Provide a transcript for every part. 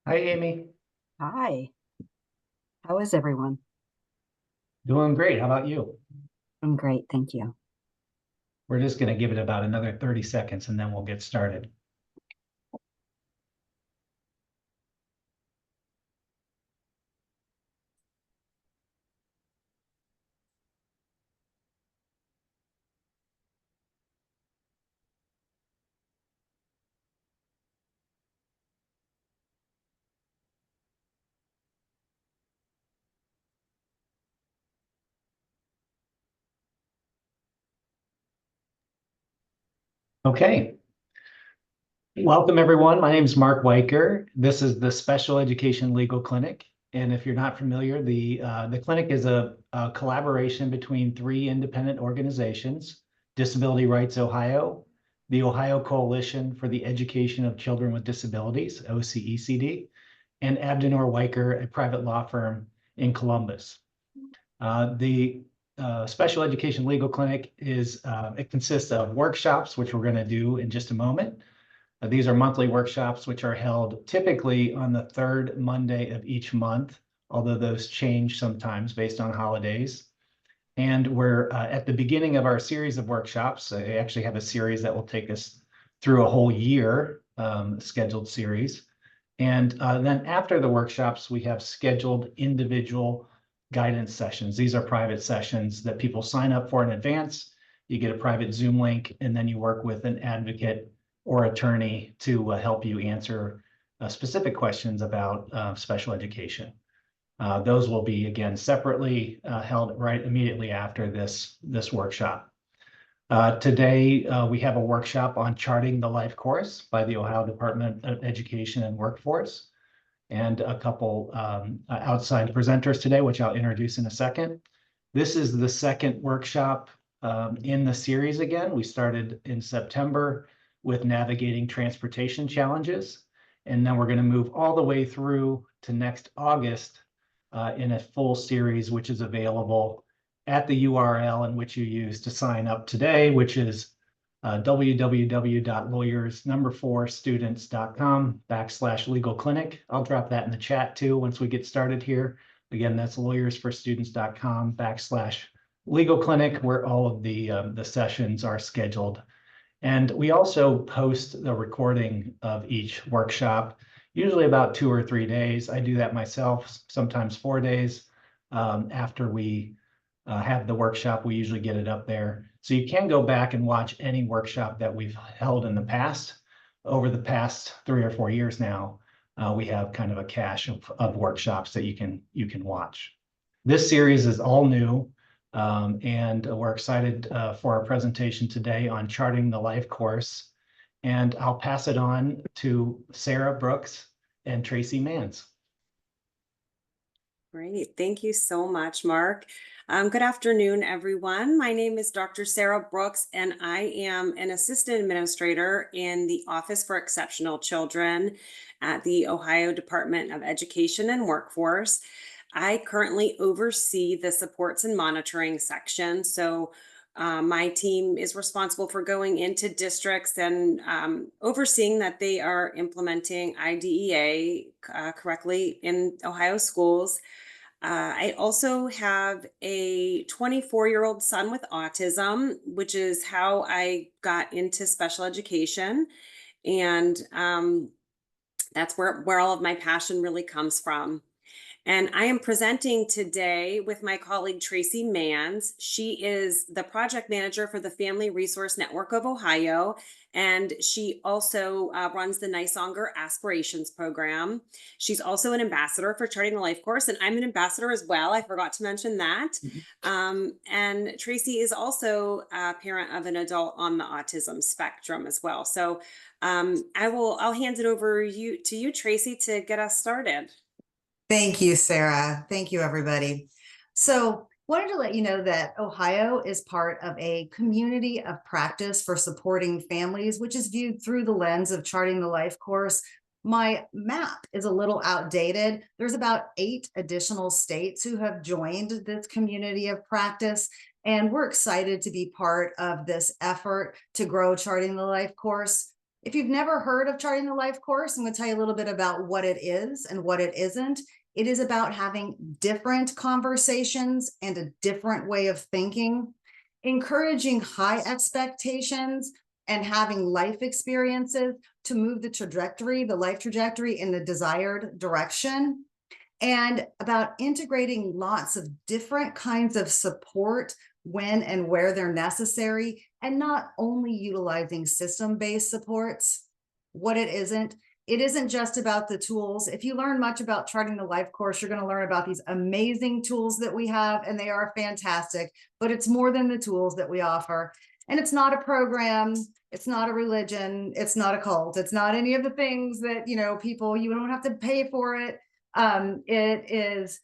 Hi, Amy. Hi, how is everyone? Doing great. How about you? I'm great, thank you. We're just going to give it about another 30 seconds and then we'll get started. Okay. Welcome, everyone. My name is Mark Weicker. This is the Special Education Legal Clinic. And if you're not familiar, the clinic is a collaboration between three independent organizations: Disability Rights Ohio, the Ohio Coalition for the Education of Children with Disabilities, OCECD, and Abdenor Weicker, a private law firm in Columbus. The Special Education Legal Clinic it consists of workshops, which we're going to do in just a moment. These are monthly workshops, which are held typically on the third Monday of each month, although those change sometimes based on holidays. And we're at the beginning of our series of workshops. I actually have a series that will take us through a whole year, scheduled series. And then after the workshops, we have scheduled individual guidance sessions. These are private sessions that people sign up for in advance. You get a private Zoom link, and then you work with an advocate or attorney to help you answer specific questions about special education. Those will be, again, separately held right immediately after this workshop. Today, we have a workshop on charting the life course by the Ohio Department of Education and Workforce, and a couple outside presenters today, which I'll introduce in a second. This is the second workshop in the series again. We started in September with navigating transportation challenges, and then we're going to move all the way through to next August in a full series, which is available at the URL in which you use to sign up today, which is www.lawyers4students.com/legal clinic. I'll drop that in the chat too once we get started here. Again, that's lawyers4students.com/legal clinic, where all of the sessions are scheduled. And we also post the recording of each workshop, usually about 2 or 3 days. I do that myself, sometimes 4 days after we have the workshop. We usually get it up there. So you can go back and watch any workshop that we've held in the past. Over the past 3 or 4 years now, we have kind of a cache of workshops that you can watch. This series is all new, and we're excited for our presentation today on charting the life course. And I'll pass it on to Sarah Brooks and Tracy Manns. Great. Thank you so much, Mark. Good afternoon, everyone. My name is Dr. Sarah Brooks, and I am an assistant administrator in the Office for Exceptional Children at the Ohio Department of Education and Workforce. I currently oversee the supports and monitoring section. So my team is responsible for going into districts and overseeing that they are implementing IDEA correctly in Ohio schools. I also have a 24-year-old son with autism, which is how I got into special education. And that's where all of my passion really comes from. And I am presenting today with my colleague, Tracy Manns. She is the project manager for the Family Resource Network of Ohio. And she also runs the Nisonger Aspirations Program. She's also an ambassador for Charting the Life course. And I'm an ambassador as well. I forgot to mention that. And Tracy is also a parent of an adult on the autism spectrum as well. So I'll hand it over to you, Tracy, to get us started. Thank you, Sarah. Thank you, everybody. So wanted to let you know that Ohio is part of a community of practice for supporting families, which is viewed through the lens of Charting the Life course. My map is a little outdated. There's about 8 additional states who have joined this community of practice, and we're excited to be part of this effort to grow Charting the Life course. If you've never heard of Charting the Life course, I'm going to tell you a little bit about what it is and what it isn't. It is about having different conversations and a different way of thinking, encouraging high expectations and having life experiences to move the life trajectory in the desired direction, and about integrating lots of different kinds of support when and where they're necessary, and not only utilizing system-based supports. What it isn't just about the tools. If you learn much about Charting the Life course, you're going to learn about these amazing tools that we have, and they are fantastic, but it's more than the tools that we offer. And it's not a program, it's not a religion, it's not a cult, it's not any of the things that, people, you don't have to pay for it. It is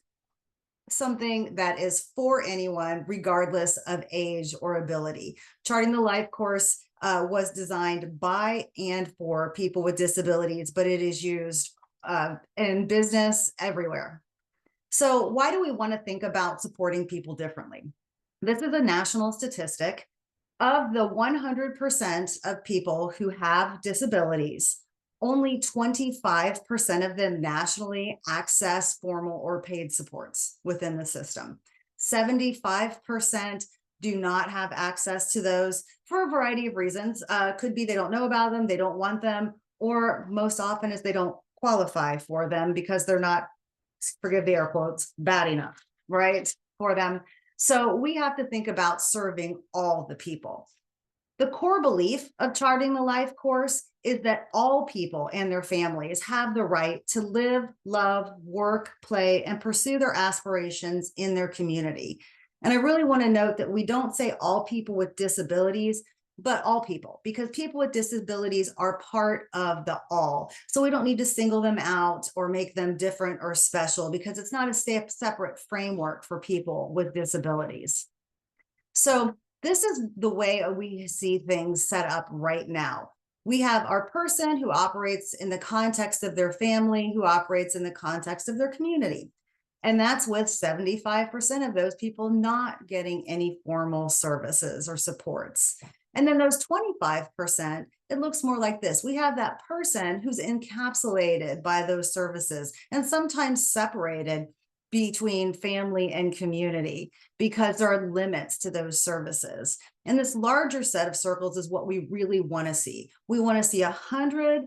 something that is for anyone, regardless of age or ability. Charting the Life course was designed by and for people with disabilities, but it is used in business everywhere. So why do we want to think about supporting people differently? This is a national statistic. Of the 100% of people who have disabilities, only 25% of them nationally access formal or paid supports within the system. 75% do not have access to those for a variety of reasons. Could be they don't know about them, they don't want them, or most often is they don't qualify for them because they're not, forgive the air quotes, bad enough, right, for them. So we have to think about serving all the people. The core belief of Charting the Life course is that all people and their families have the right to live, love, work, play, and pursue their aspirations in their community. And I really want to note that we don't say all people with disabilities, but all people, because people with disabilities are part of the all. So we don't need to single them out or make them different or special, because it's not a separate framework for people with disabilities. So this is the way we see things set up right now. We have our person who operates in the context of their family, who operates in the context of their community. And that's with 75% of those people not getting any formal services or supports. And then those 25%, it looks more like this. We have that person who's encapsulated by those services and sometimes separated between family and community because there are limits to those services. And this larger set of circles is what we really want to see. We want to see 100%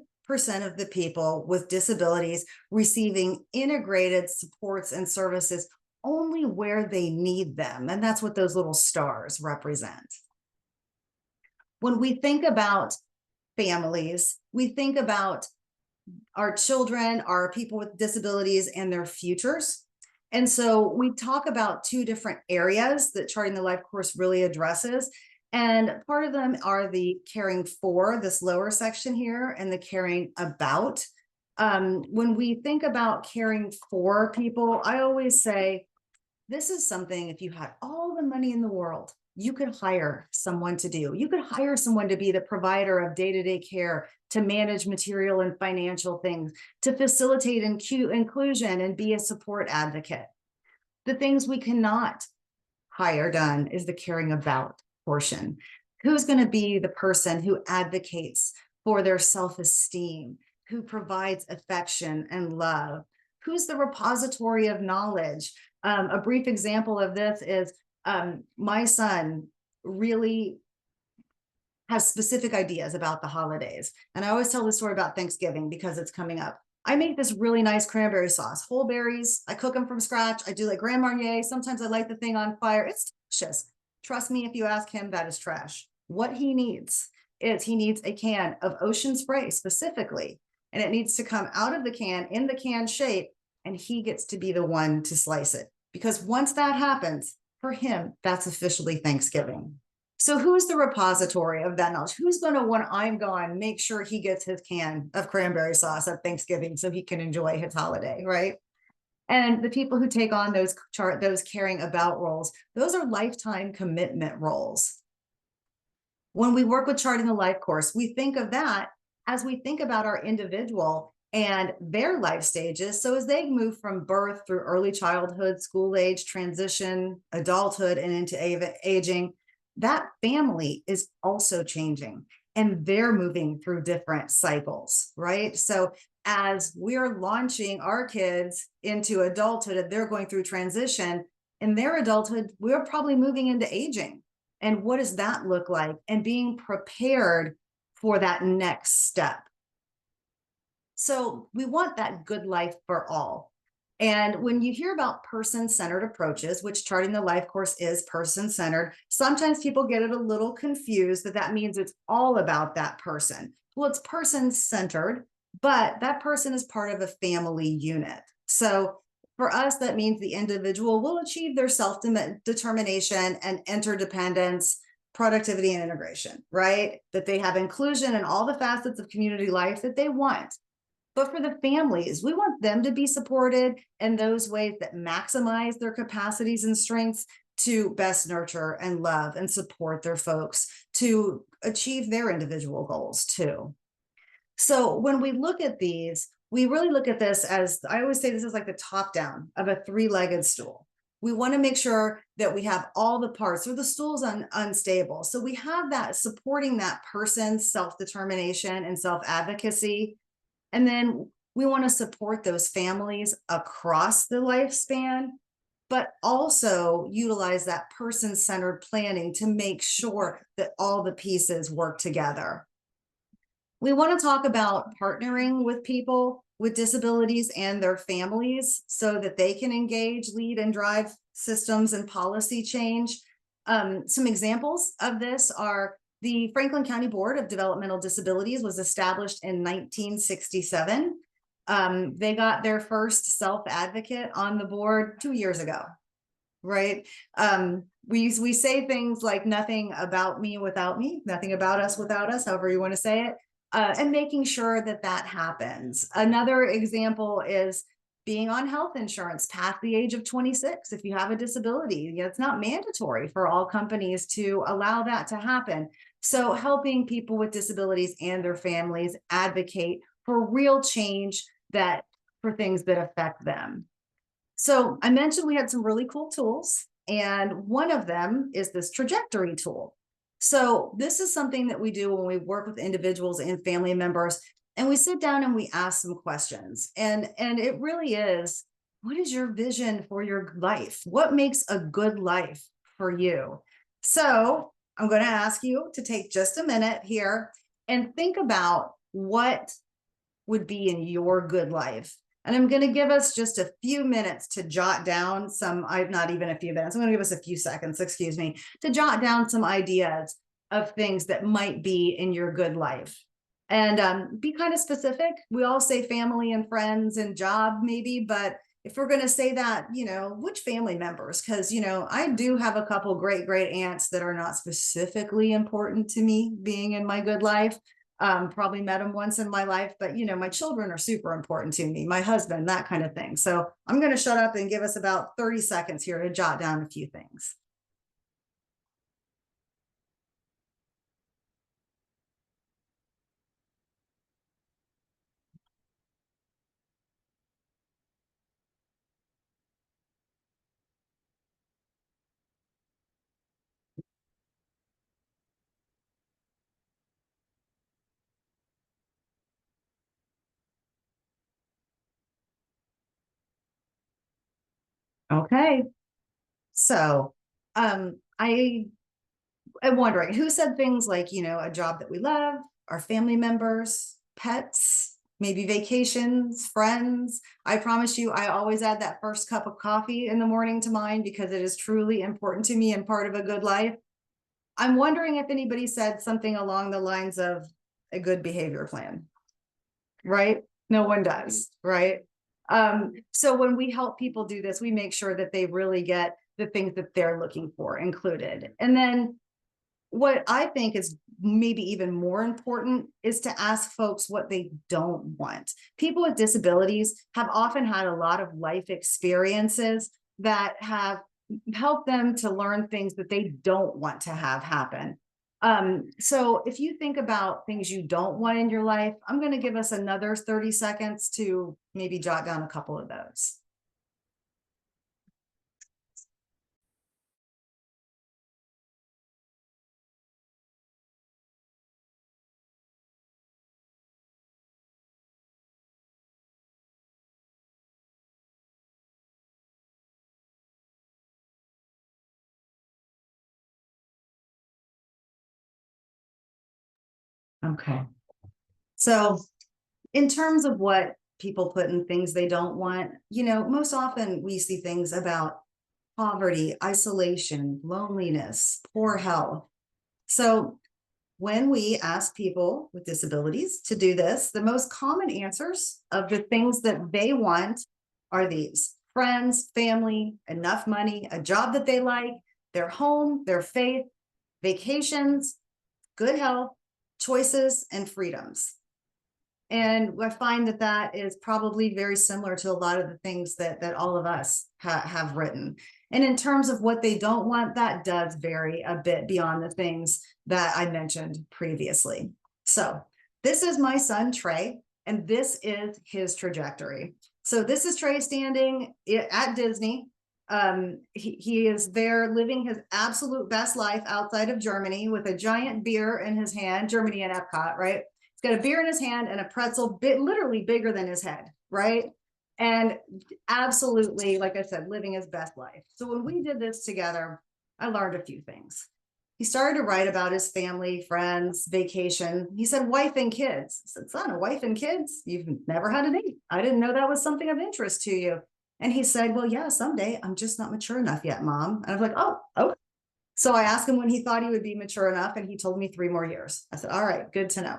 of the people with disabilities receiving integrated supports and services only where they need them. And that's what those little stars represent. When we think about families, we think about our children, our people with disabilities, and their futures. And so we talk about two different areas that Charting the Life course really addresses. And part of them are the caring for, this lower section here, and the caring about. When we think about caring for people, I always say, this is something, if you had all the money in the world, you could hire someone to do. You could hire someone to be the provider of day-to-day care, to manage material and financial things, to facilitate inclusion and be a support advocate. The things we cannot hire done is the caring about portion. Who's going to be the person who advocates for their self-esteem, who provides affection and love? Who's the repository of knowledge? A brief example of this is my son really has specific ideas about the holidays. And I always tell the story about Thanksgiving because it's coming up. I make this really nice cranberry sauce, whole berries. I cook them from scratch. I do like Grand Marnier. Sometimes I light the thing on fire. It's delicious. Trust me, if you ask him, that is trash. What he needs is he needs a can of ocean spray specifically, and it needs to come out of the can in the can shape, and he gets to be the one to slice it. Because once that happens, for him, that's officially Thanksgiving. So who's the repository of that knowledge? Who's going to, when I'm gone, make sure he gets his can of cranberry sauce at Thanksgiving so he can enjoy his holiday, right? And the people who take on those caring about roles, those are lifetime commitment roles. When we work with Charting the Life course, we think of that as we think about our individual and their life stages. So as they move from birth through early childhood, school age, transition, adulthood, and into aging, that family is also changing. and they're moving through different cycles, right? So as we're launching our kids into adulthood, they're going through transition. In their adulthood, we're probably moving into aging. And what does that look like? And being prepared for that next step. So we want that good life for all. And when you hear about person-centered approaches, which charting the life course is person-centered, sometimes people get it a little confused that means it's all about that person. Well, it's person-centered, but that person is part of a family unit. So for us, that means the individual will achieve their self-determination and interdependence, productivity, and integration, right? That they have inclusion in all the facets of community life that they want. But for the families, we want them to be supported in those ways that maximize their capacities and strengths to best nurture and love and support their folks to achieve their individual goals too. So when we look at these, we really look at this as, I always say this is like the top down of a three-legged stool. We want to make sure that we have all the parts, or the stool's unstable. So we have that supporting that person's self-determination and self-advocacy. And then we want to support those families across the lifespan, but also utilize that person-centered planning to make sure that all the pieces work together. We want to talk about partnering with people with disabilities and their families so that they can engage, lead, and drive systems and policy change. Some examples of this are the Franklin County Board of Developmental Disabilities was established in 1967. They got their first self-advocate on the board 2 years ago, right? We say things like nothing about me without me, nothing about us without us, however you want to say it, and making sure that that happens. Another example is being on health insurance past the age of 26 if you have a disability. It's not mandatory for all companies to allow that to happen. So helping people with disabilities and their families advocate for real change for things that affect them. So I mentioned we had some really cool tools, and one of them is this trajectory tool. So this is something that we do when we work with individuals and family members, and we sit down and we ask some questions. And it really is, what is your vision for your life? What makes a good life for you? So I'm going to ask you to take just a minute here and think about what would be in your good life. And I'm going to give us just a few minutes to jot down not even a few minutes, I'm going to give us a few seconds, excuse me, to jot down some ideas of things that might be in your good life. And be kind of specific. We all say family and friends and job maybe, but if we're going to say that, which family members? Because, I do have a couple great aunts that are not specifically important to me being in my good life. Probably met them once in my life, but my children are super important to me, my husband, that kind of thing. So I'm going to shut up and give us about 30 seconds here to jot down a few things. Okay. So I am wondering who said things like, a job that we love, our family members, pets, maybe vacations, friends. I promise you, I always add that first cup of coffee in the morning to mine because it is truly important to me and part of a good life. I'm wondering if anybody said something along the lines of a good behavior plan, right? No one does, right? So when we help people do this, we make sure that they really get the things that they're looking for included. And then what I think is maybe even more important is to ask folks what they don't want. People with disabilities have often had a lot of life experiences that have helped them to learn things that they don't want to have happen. So if you think about things you don't want in your life, I'm going to give us another 30 seconds to maybe jot down a couple of those. Okay. So in terms of what people put in things they don't want, most often we see things about poverty, isolation, loneliness, poor health. So when we ask people with disabilities to do this, the most common answers of the things that they want are these: friends, family, enough money, a job that they like, their home, their faith, vacations, good health, choices, and freedoms. And I find that that is probably very similar to a lot of the things that all of us have written. And in terms of what they don't want, that does vary a bit beyond the things that I mentioned previously. So this is my son, Trey, and this is his trajectory. So this is Trey standing at Disney. He is there living his absolute best life outside of Germany with a giant beer in his hand, Germany and Epcot, right? He's got a beer in his hand and a pretzel literally bigger than his head, right? And absolutely, like I said, living his best life. So when we did this together, I learned a few things. He started to write about his family, friends, vacation. He said, wife and kids. I said, son, a wife and kids? You've never had a date. I didn't know that was something of interest to you. And he said, well, yeah, someday. I'm just not mature enough yet, Mom. And I was like, oh, okay. So I asked him when he thought he would be mature enough, and he told me 3 more years. I said, all right, good to know.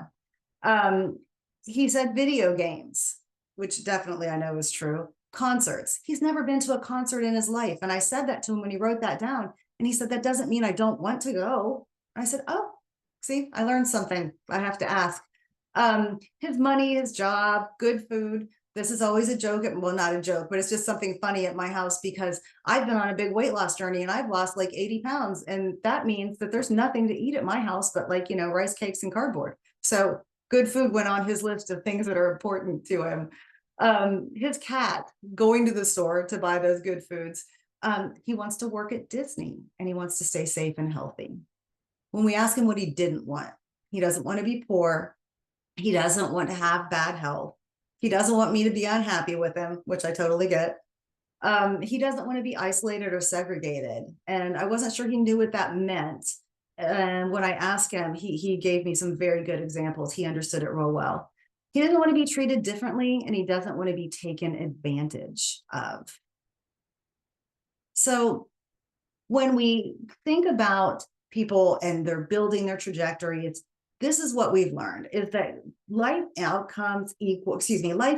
He said video games, which definitely I know is true. Concerts. He's never been to a concert in his life. And I said that to him when he wrote that down. And he said, that doesn't mean I don't want to go. And I said, oh, see, I learned something. I have to ask. His money, his job, good food. This is always a joke. Well, not a joke, but it's just something funny at my house because I've been on a big weight loss journey and I've lost like 80 pounds. And that means that there's nothing to eat at my house, but like, rice cakes and cardboard. So good food went on his list of things that are important to him. His cat, going to the store to buy those good foods. He wants to work at Disney and he wants to stay safe and healthy. When we ask him what he didn't want, he doesn't want to be poor. He doesn't want to have bad health. He doesn't want me to be unhappy with him, which I totally get. He doesn't want to be isolated or segregated. And I wasn't sure he knew what that meant. And when I asked him, he gave me some very good examples. He understood it real well. He doesn't want to be treated differently, and he doesn't want to be taken advantage of. So when we think about people and they're building their trajectory, this is what we've learned is that life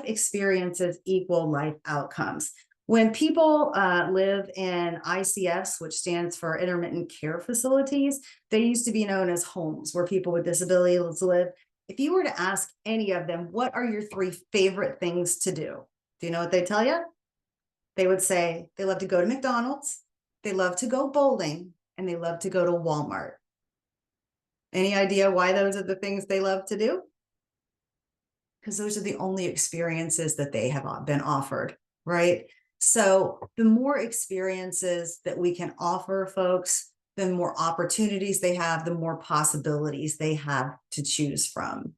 experiences equal life outcomes. When people live in ICFs, which stands for intermittent care facilities, they used to be known as homes where people with disabilities live. If you were to ask any of them, what are your 3 favorite things to do? Do you know what they tell you? They would say they love to go to McDonald's, they love to go bowling, and they love to go to Walmart. Any idea why those are the things they love to do? Because those are the only experiences that they have been offered, right? So the more experiences that we can offer folks, the more opportunities they have, the more possibilities they have to choose from.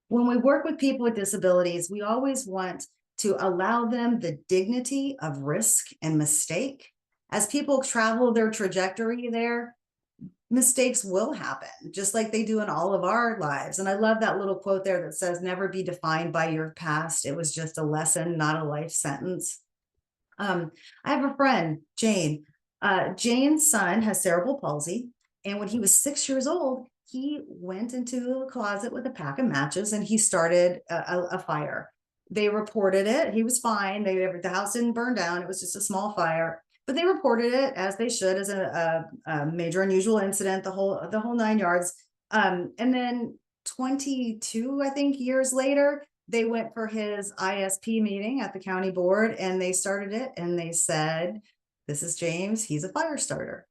When we work with people with disabilities, we always want to allow them the dignity of risk and mistake. As people travel their trajectory there, mistakes will happen, just like they do in all of our lives. And I love that little quote there that says, never be defined by your past. It was just a lesson, not a life sentence. I have a friend, Jane. Jane's son has cerebral palsy. And when he was 6 years old, he went into a closet with a pack of matches and he started a fire. They reported it. He was fine. The house didn't burn down. It was just a small fire. But they reported it, as they should, as a major unusual incident, the whole 9 yards. And then 22, I think, years later, they went for his ISP meeting at the county board, and they started it, and they said, "This is James. He's a fire starter."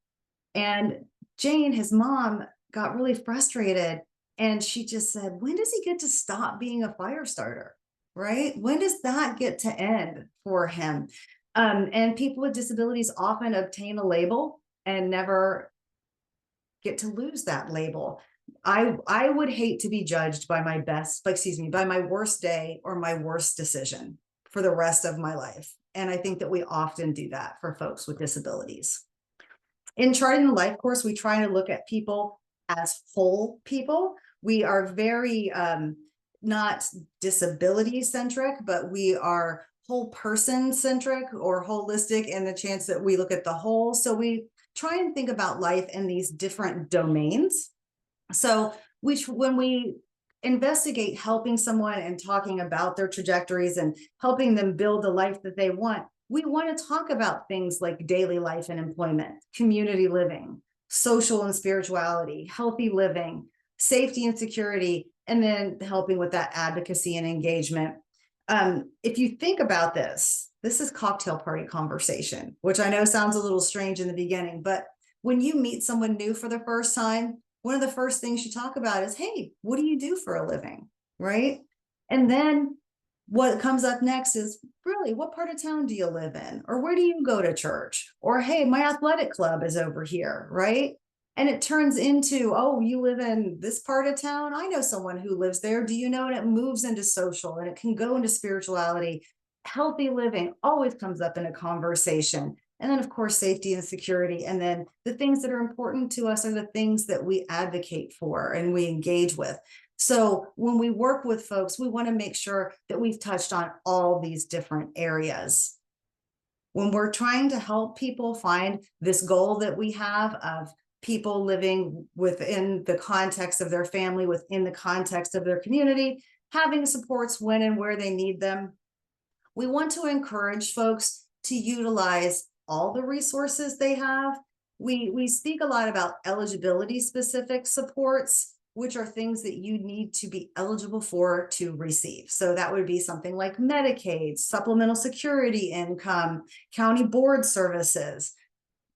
And Jane, his mom, got really frustrated, and she just said, "When does he get to stop being a fire starter? Right? When does that get to end for him?" And people with disabilities often obtain a label and never get to lose that label. I would hate to be judged by by my worst day or my worst decision for the rest of my life. And I think that we often do that for folks with disabilities. In Charting the Life course, we try to look at people as whole people. We are very not disability centric, but we are whole person centric or holistic in the chance that we look at the whole. So we try and think about life in these different domains. So when we investigate helping someone and talking about their trajectories and helping them build the life that they want, we want to talk about things like daily life and employment, community living, social and spirituality, healthy living, safety and security, and then helping with that advocacy and engagement. If you think about this is cocktail party conversation, which I know sounds a little strange in the beginning, but when you meet someone new for the first time, one of the first things you talk about is, hey, what do you do for a living? Right. And then what comes up next is, really, what part of town do you live in? Or where do you go to church? Or, hey, my athletic club is over here. Right. And it turns into, oh, you live in this part of town? I know someone who lives there. Do you know? And it moves into social, and it can go into spirituality. Healthy living always comes up in a conversation. And then, of course, safety and security. And then the things that are important to us are the things that we advocate for and we engage with. So when we work with folks, we want to make sure that we've touched on all these different areas. When we're trying to help people find this goal that we have of people living within the context of their family, within the context of their community, having supports when and where they need them, we want to encourage folks to utilize all the resources they have. We speak a lot about eligibility specific supports, which are things that you need to be eligible for to receive. So that would be something like Medicaid, supplemental security income, county board services.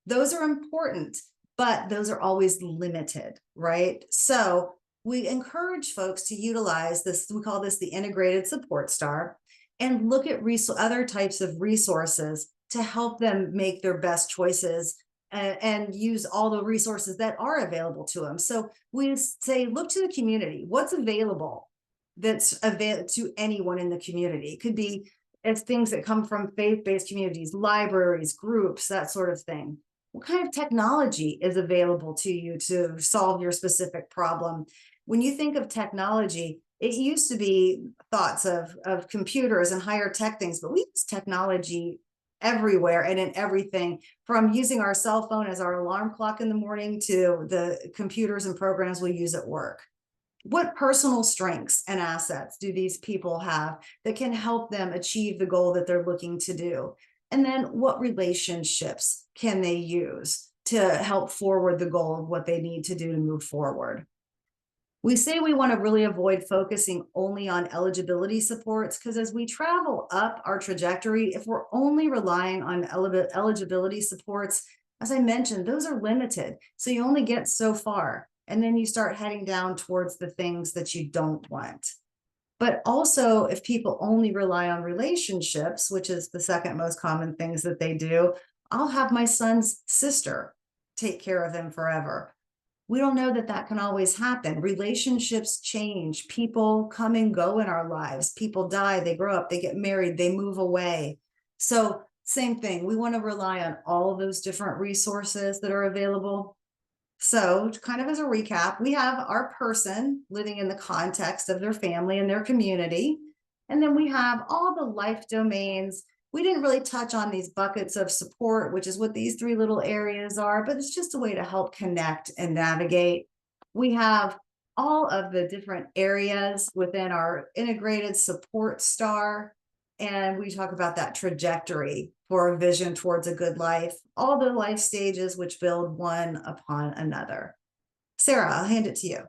Those are important, but those are always limited, right? So we encourage folks to utilize this, we call this the integrated support star, and look at other types of resources to help them make their best choices and use all the resources that are available to them. So we say, look to the community. What's available that's available to anyone in the community? It could be as things that come from faith-based communities, libraries, groups, that sort of thing. What kind of technology is available to you to solve your specific problem? When you think of technology, it used to be thoughts of computers and higher tech things, but we use technology everywhere and in everything, from using our cell phone as our alarm clock in the morning to the computers and programs we use at work. What personal strengths and assets do these people have that can help them achieve the goal that they're looking to do? And then what relationships can they use to help forward the goal of what they need to do to move forward? We say we want to really avoid focusing only on eligibility supports, because as we travel up our trajectory, if we're only relying on eligibility supports, as I mentioned, those are limited. So you only get so far, and then you start heading down towards the things that you don't want. But also, if people only rely on relationships, which is the second most common things that they do, I'll have my son's sister take care of him forever. We don't know that that can always happen. Relationships change. People come and go in our lives. People die, they grow up, they get married, they move away. So same thing. We want to rely on all of those different resources that are available. So kind of as a recap, we have our person living in the context of their family and their community. And then we have all the life domains. We didn't really touch on these buckets of support, which is what these three little areas are, but it's just a way to help connect and navigate. We have all of the different areas within our integrated support star. And we talk about that trajectory for a vision towards a good life, all the life stages which build one upon another. Sarah, I'll hand it to you.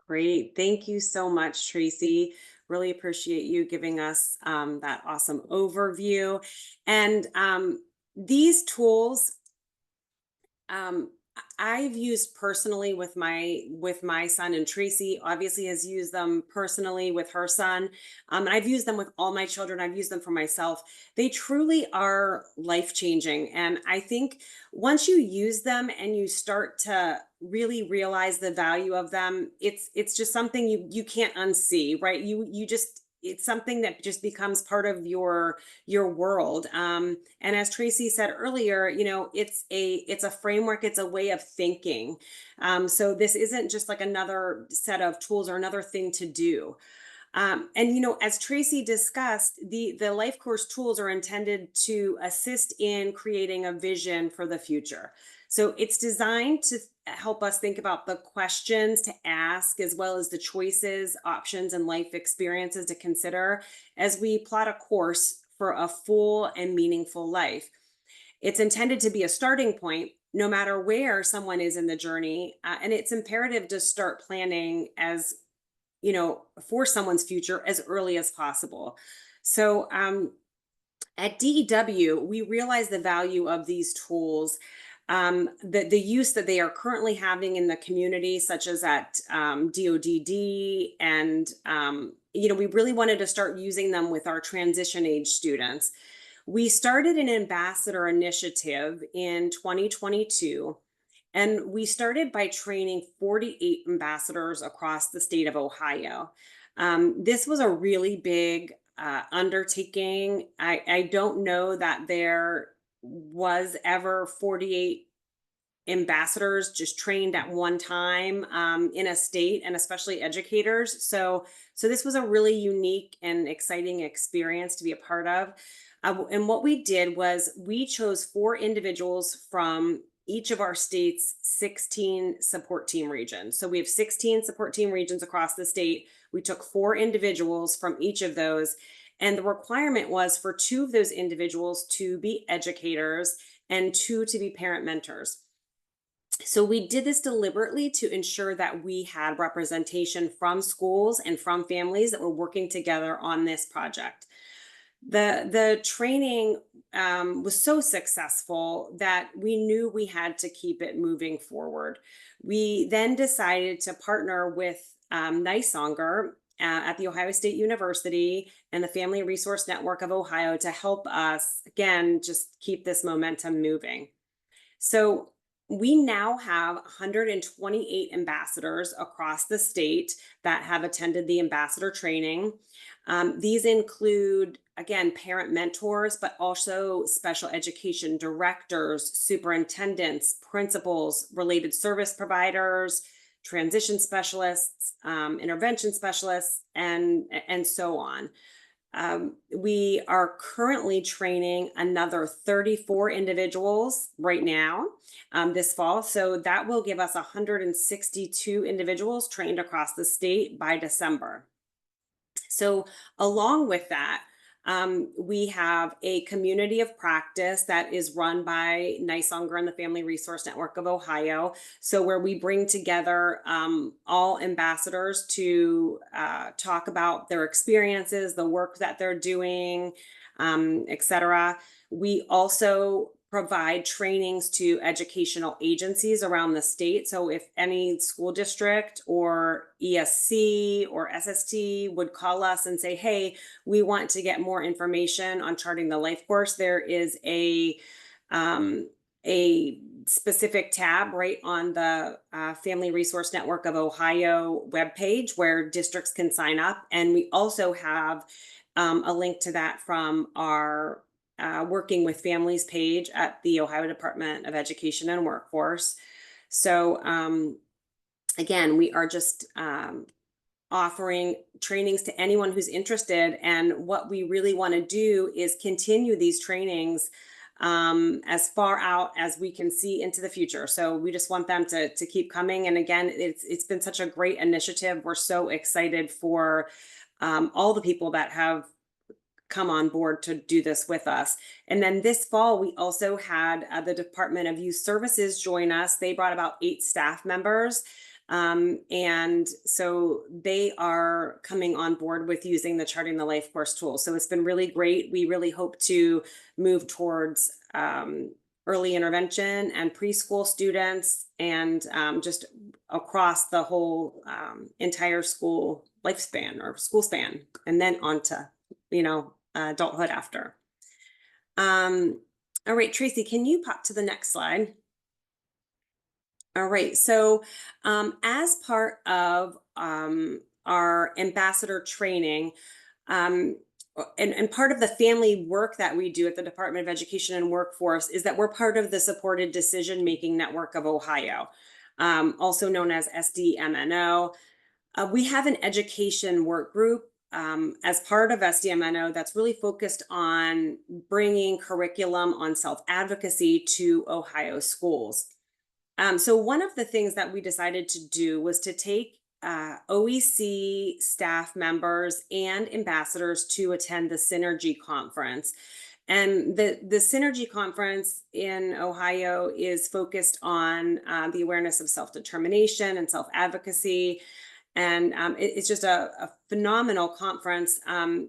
Great. Thank you so much, Tracy. Really appreciate you giving us that awesome overview. And these tools I've used personally with my son, and Tracy obviously has used them personally with her son. And I've used them with all my children. I've used them for myself. They truly are life-changing. And I think once you use them and you start to really realize the value of them, it's just something you can't unsee, right? You just it's something that just becomes part of your world. And as Tracy said earlier, you know, it's a framework, it's a way of thinking. So this isn't just like another set of tools or another thing to do. And you know, as Tracy discussed, the life course tools are intended to assist in creating a vision for the future. So it's designed to help us think about the questions to ask, as well as the choices, options, and life experiences to consider as we plot a course for a full and meaningful life. It's intended to be a starting point no matter where someone is in the journey, and it's imperative to start planning as you know, for someone's future as early as possible. So at DEW, we realize the value of these tools, the use that they are currently having in the community, such as at DODD, and you know, we really wanted to start using them with our transition age students. We started an ambassador initiative in 2022. And we started by training 48 ambassadors across the state of Ohio. This was a really big undertaking. I don't know that there was ever 48 ambassadors just trained at one time in a state, and especially educators. So this was a really unique and exciting experience to be a part of. And what we did was we chose 4 individuals from each of our state's 16 support team regions. So we have 16 support team regions across the state. We took 4 individuals from each of those. And the requirement was for 2 of those individuals to be educators and 2 to be parent mentors. So we did this deliberately to ensure that we had representation from schools and from families that were working together on this project. The training was so successful that we knew we had to keep it moving forward. We then decided to partner with Nysonger at the Ohio State University and the Family Resource Network of Ohio to help us, again, just keep this momentum moving. So we now have 128 ambassadors across the state that have attended the ambassador training. These include, again, parent mentors, but also special education directors, superintendents, principals, related service providers, transition specialists, intervention specialists, and so on. We are currently training another 34 individuals right now this fall. So that will give us 162 individuals trained across the state by December. So along with that, we have a community of practice that is run by Nysonger and the Family Resource Network of Ohio. So where we bring together all ambassadors to talk about their experiences, the work that they're doing, etc. We also provide trainings to educational agencies around the state. So if any school district or ESC or SST would call us and say, hey, we want to get more information on charting the life course, there is a specific tab right on the Family Resource Network of Ohio webpage where districts can sign up. And we also have a link to that from our Working with Families page at the Ohio Department of Education and Workforce. So again, we are just offering trainings to anyone who's interested. And what we really want to do is continue these trainings as far out as we can see into the future. So we just want them to keep coming. And again, it's been such a great initiative. We're so excited for all the people that have come on board to do this with us. And then this fall, we also had the Department of Youth Services join us. They brought about 8 staff members. And so they are coming on board with using the Charting the Life course tool. So it's been really great. We really hope to move towards early intervention and preschool students and just across the whole entire school lifespan or school span, and then on to, you know, adulthood after. All right, Tracy, can you pop to the next slide? All right, so as part of our ambassador training, And part of the family work that we do at the Department of Education and Workforce is that we're part of the Supported Decision-Making Network of Ohio, also known as SDMNO. We have an education work group as part of SDMNO that's really focused on bringing curriculum on self-advocacy to Ohio schools. So one of the things that we decided to do was to take OEC staff members and ambassadors to attend the Synergy Conference. And the Synergy Conference in Ohio is focused on the awareness of self-determination and self-advocacy. And it's just a phenomenal conference.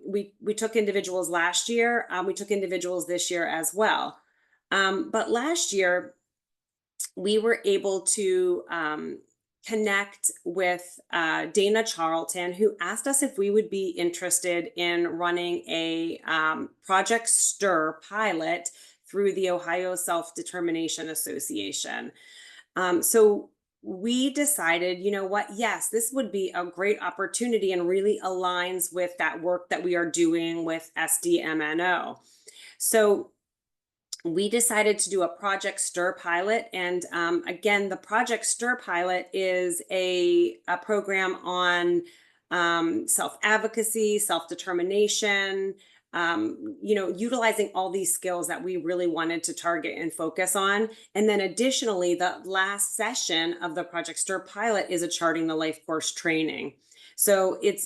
We took individuals last year. We took individuals this year as well. But last year, we were able to connect with Dana Charlton, who asked us if we would be interested in running a Project STIR pilot through the Ohio Self-Determination Association. So we decided, you know what, yes, this would be a great opportunity and really aligns with that work that we are doing with SDMNO. So we decided to do a Project STIR pilot. And again, the Project STIR pilot is a program on self-advocacy, self-determination, utilizing all these skills that we really wanted to target and focus on. And then additionally, the last session of the Project STIR pilot is a Charting the Life course training. So it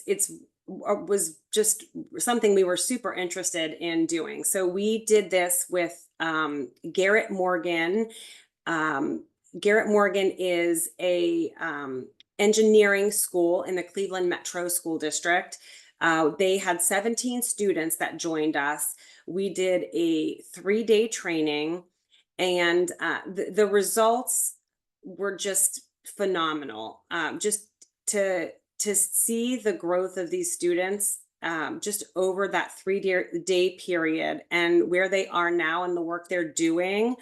was just something we were super interested in doing. So we did this with Garrett Morgan. Garrett Morgan is a engineering school in the Cleveland Metro School District. They had 17 students that joined us. We did a 3-day training, and the results were just phenomenal. Just to see the growth of these students just over that 3-day period and where they are now and the work they're doing.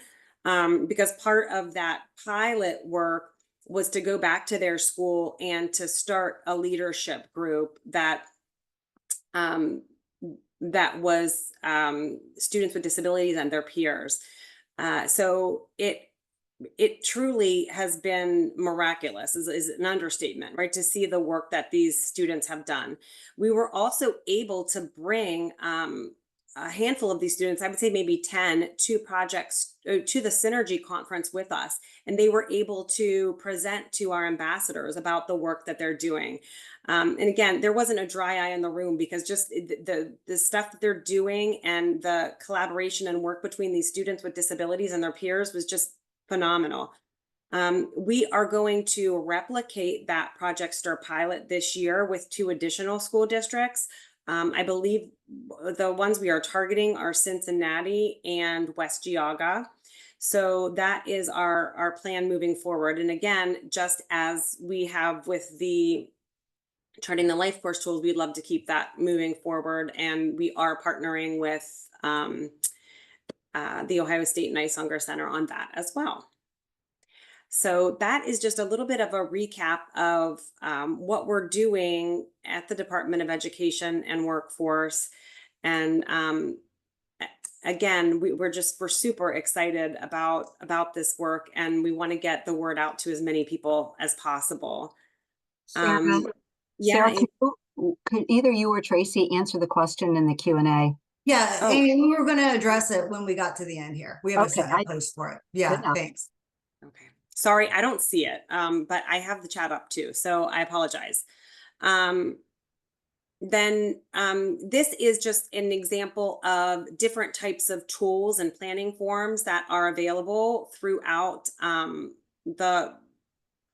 Because part of that pilot work was to go back to their school and to start a leadership group that was students with disabilities and their peers. So it truly has been miraculous, is an understatement, right? To see the work that these students have done. We were also able to bring a handful of these students, I would say maybe 10, to the Synergy Conference with us. And they were able to present to our ambassadors about the work that they're doing. And again, there wasn't a dry eye in the room, because just the stuff that they're doing and the collaboration and work between these students with disabilities and their peers was just phenomenal. We are going to replicate that Project STIR pilot this year with 2 additional school districts. I believe the ones we are targeting are Cincinnati and West Geauga. So that is our plan moving forward. And again, just as we have with the Charting the Life course tools, we'd love to keep that moving forward. And we are partnering with the Ohio State Nice Hunger Center on that as well. So that is just a little bit of a recap of what we're doing at the Department of Education and Workforce. And again, we're super excited about this work, and we want to get the word out to as many people as possible. Sarah, Yeah. could either you or Tracy answer the question in the Q&A? Yeah, Oh. Amy, we were going to address it when we got to the end here. We have a Okay, separate post for it. Yeah, enough. thanks. Okay. Sorry, I don't see it, but I have the chat up too, so I apologize. This is just an example of different types of tools and planning forms that are available throughout the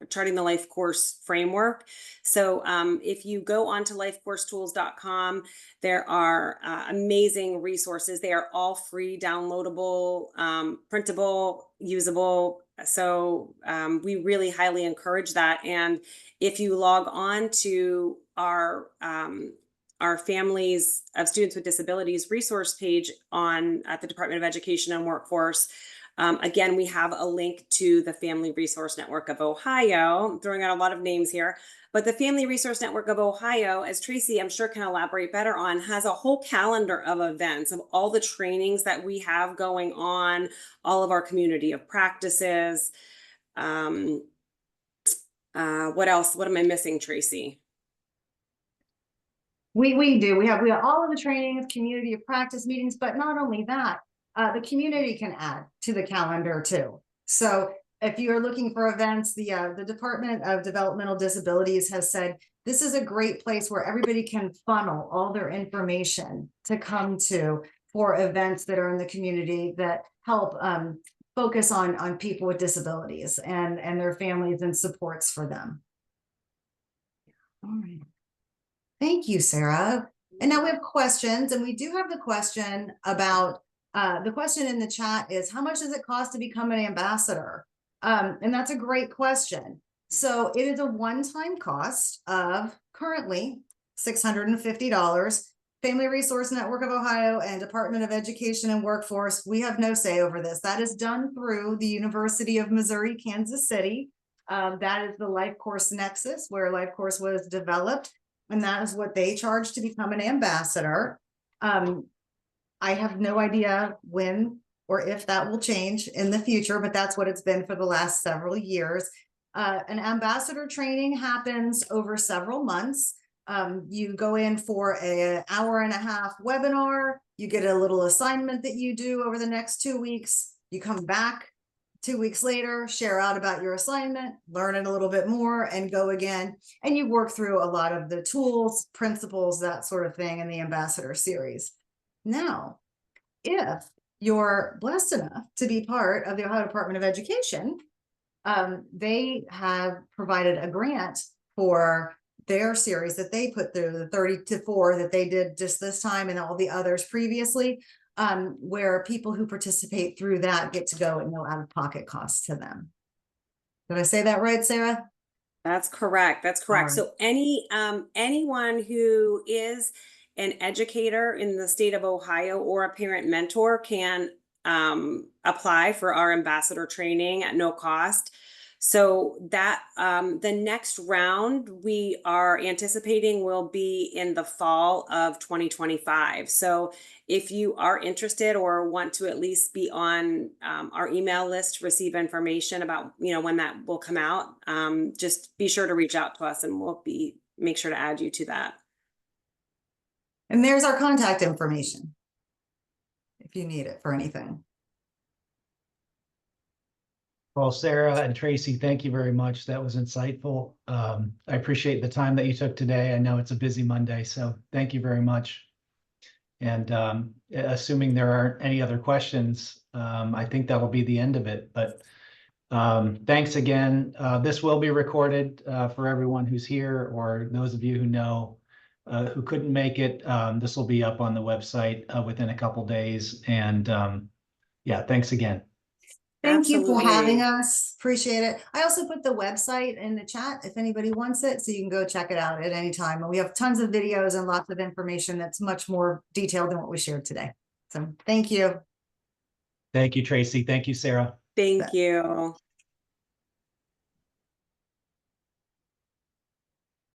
Charting the Life course framework. So if you go onto lifecoursetools.com, there are amazing resources. They are all free, downloadable, printable, usable. So we really highly encourage that. And if you log on to our Families of Students with Disabilities resource page at the Department of Education and Workforce, Again, we have a link to the Family Resource Network of Ohio. I'm throwing out a lot of names here, but the Family Resource Network of Ohio, as Tracy, I'm sure, can elaborate better on, has a whole calendar of events of all the trainings that we have going on, all of our community of practices. What else? What am I missing, Tracy? We do. We have all of the trainings, community of practice meetings, but not only that, the community can add to the calendar too. So if you're looking for events, the Department of Developmental Disabilities has said this is a great place where everybody can funnel all their information to come to for events that are in the community that help focus on people with disabilities and their families and supports for them. All right. Thank you, Sarah. And now we have questions, and we do have the question about, the question in the chat is, how much does it cost to become an ambassador? And that's a great question. So it is a one-time cost of currently $650. Family Resource Network of Ohio and Department of Education and Workforce, we have no say over this. That is done through the University of Missouri, Kansas City. That is the Life Course Nexus, where Life Course was developed. And that is what they charge to become an ambassador. I have no idea when or if that will change in the future, but that's what it's been for the last several years. An ambassador training happens over several months. You go in for an hour-and-a-half webinar. You get a little assignment that you do over the next 2 weeks. You come back 2 weeks later, share out about your assignment, learn it a little bit more, and go again. And you work through a lot of the tools, principles, that sort of thing in the Ambassador Series. Now, if you're blessed enough to be part of the Ohio Department of Education, they have provided a grant for their series that they put through, the 30 to 4 that they did just this time and all the others previously. Where people who participate through that get to go at no out-of-pocket cost to them. Did I say that right, Sarah? That's correct. That's correct. Right. So anyone who is an educator in the state of Ohio or a parent mentor can apply for our ambassador training at no cost. So that the next round we are anticipating will be in the fall of 2025. So if you are interested or want to at least be on our email list to receive information about, when that will come out, just be sure to reach out to us and we'll make sure to add you to that. And there's our contact information if you need it for anything. Well, Sarah and Tracy, thank you very much. That was insightful. I appreciate the time that you took today. I know it's a busy Monday, so thank you very much. And assuming there aren't any other questions, I think that'll be the end of it. But thanks again. This will be recorded for everyone who's here, or those of you who know who couldn't make it. This will be up on the website within a couple days. And yeah, thanks again. Thank you for Absolutely. having us. Appreciate it. I also put the website in the chat if anybody wants it, so you can go check it out at any time. And we have tons of videos and lots of information that's much more detailed than what we shared today. So thank you. Thank you, Tracy. Thank you, Sarah. Thank you.